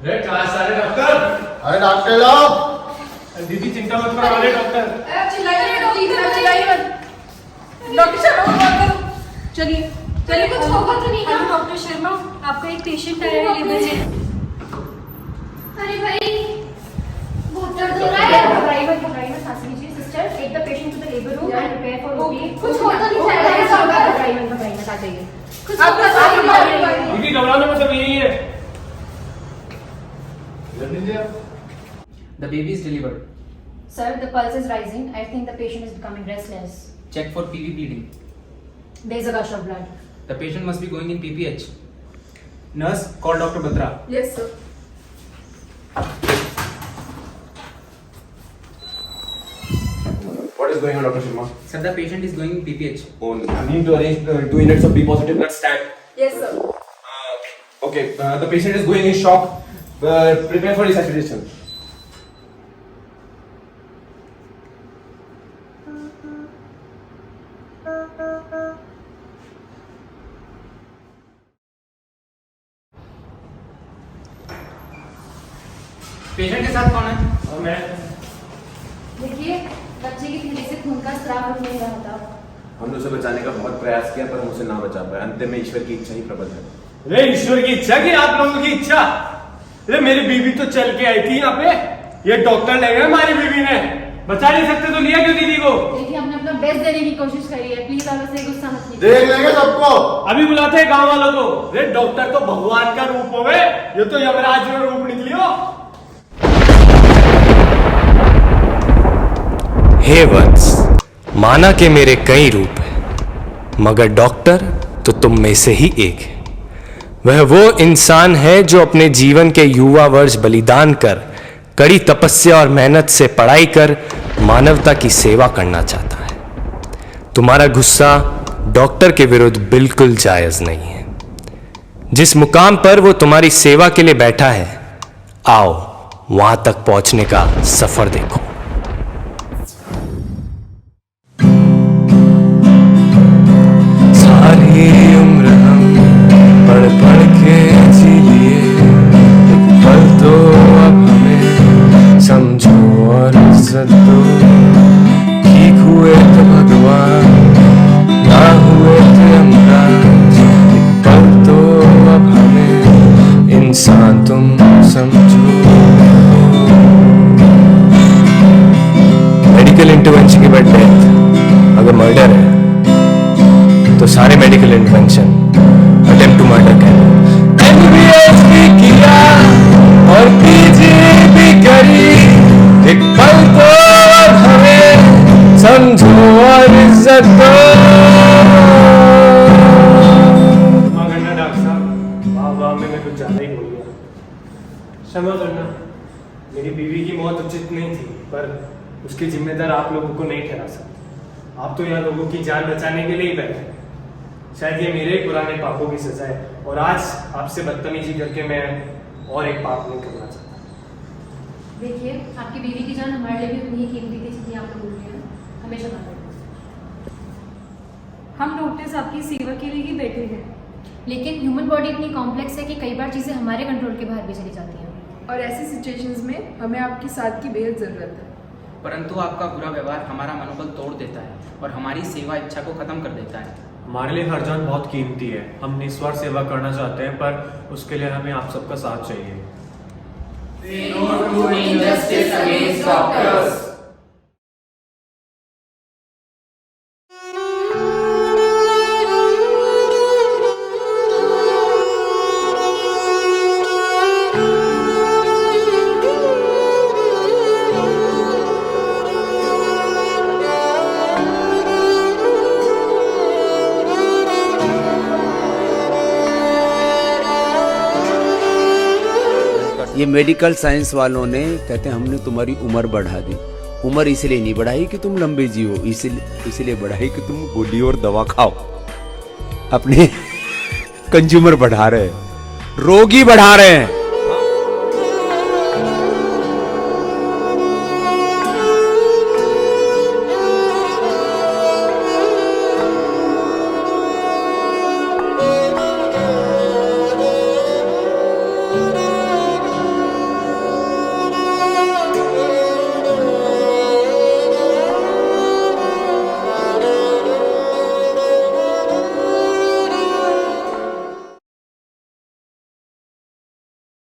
सारे डॉक्टर। अरे डॉक्टर लोग, दीदी चिंता मत करो, वाले डॉक्टर। डॉक्टर शर्मा बात करो। चलिए चलिए, कुछ होगा तो नहीं ना? डॉक्टर शर्मा, आपका एक पेशेंट आया है लेबर से। अरे भाई, बहुत दर्द हो रहा है। घबराइए मत, सांस लीजिए sister. Take the patient to the labour room and prepare for OP. कुछ हो तो नहीं जाएगा? घबराइए मत, आ जाइए। कुछ होगा दीदी घबराने में सब यही है। The baby is delivered. Sir, the pulse is rising. I think the patient is becoming restless. Check for PV bleeding. There is a gush of blood. The patient must be going in PPH. Nurse, call doctor Batra. Yes sir. what is going on, Dr. Sharma? Sir, the patient is going in PPH. Oh, I need to arrange 2 units of B positive blood stat. Yes sir. Okay, the patient is going in shock. Prepare for resuscitation. Patient के साथ कौन है? और मैं देखिए, बच्चे की थैली से खून का स्राव रुक नहीं रहा था। हमने उसे बचाने का बहुत प्रयास किया पर हम उसे ना बचा पाए। अंत में ईश्वर की इच्छा ही प्रबल है। अरे ईश्वर की इच्छा कि आप लोगों की इच्छा? अरे मेरी बीवी तो चल के आई थी यहाँ पे, ये डॉक्टर ले गए हमारी बीवी ने। बचा नहीं सकते तो लिया क्यों दीदी को? देखिए, हमने अपना बेस्ट देने की कोशिश करी है। प्लीज आप ऐसे गुस्सा मत कीजिए। देख लेंगे सबको। अभी बुलाते हैं गांव वालों को। अरे डॉक्टर तो भगवान का रूप होवे, ये तो यमराज का रूप निकलियो। हे वत्स, माना कि मेरे कई रूप हैं, मगर डॉक्टर तो तुम में से ही एक है। वह वो इंसान है जो अपने जीवन के युवा वर्ष बलिदान कर, कड़ी तपस्या और मेहनत से पढ़ाई कर मानवता की सेवा करना चाहता है। तुम्हारा गुस्सा डॉक्टर के विरुद्ध बिल्कुल जायज नहीं है। जिस मुकाम पर वो तुम्हारी सेवा के लिए बैठा है, आओ वहां तक पहुंचने का सफर देखो। सारी उम्र हम पढ़ पढ़ के जी लिए, एक पल तो अब हमें समझो और इज्जत दो। ठीक हुए तो भगवान, ना हुए थे यमराज, एक पल तो अब हमें इंसान तुम समझो। मेडिकल इंटरवेंशन के बाद डेथ अगर मर्डर है तो सारे medical intervention attempt to murder कहते हैं। एमबीबीएस भी किया और पीजी भी करी, एक पल तो अब हमें समझो और इज्जत दो। क्षमा करना डॉक्टर साहब, वाह मैंने कुछ ज्यादा ही बोल दिया। क्षमा करना, मेरी बीवी की मौत उचित नहीं थी, पर उसके जिम्मेदार आप लोगों को नहीं ठहरा सकते। आप तो यहाँ लोगों की जान बचाने के लिए ही बैठे। शायद ये मेरे पुराने पापों की सजा है, और आज आपसे बदतमीजी करके मैं और एक पाप नहीं करना चाहता। देखिए, आपकी बीवी की जान हमारे लिए भी उतनी ही कीमती थी जितनी आप लोग बोल रहे हैं। हमेशा याद रखना। हम डॉक्टर्स आपकी सेवा के लिए ही बैठे हैं, लेकिन ह्यूमन बॉडी इतनी कॉम्प्लेक्स है कि कई बार चीज़ें हमारे कंट्रोल के बाहर भी चली जाती हैं। और ऐसी सिचुएशंस में हमें आपकी साथ की बेहद जरूरत है। परंतु आपका बुरा व्यवहार हमारा मनोबल तोड़ देता है और हमारी सेवा इच्छा को खत्म कर देता है। हमारे लिए हर जान बहुत कीमती है। हम निस्वार्थ सेवा करना चाहते हैं, पर उसके लिए हमें आप सबका साथ चाहिए। Say no to injustice against doctors. ये मेडिकल साइंस वालों ने कहते हैं हमने तुम्हारी उम्र बढ़ा दी। उम्र इसलिए नहीं बढ़ाई कि तुम लंबे जियो, इसलिए बढ़ाई कि तुम गोली और दवा खाओ। अपने कंज्यूमर बढ़ा रहे हैं, रोगी बढ़ा रहे हैं।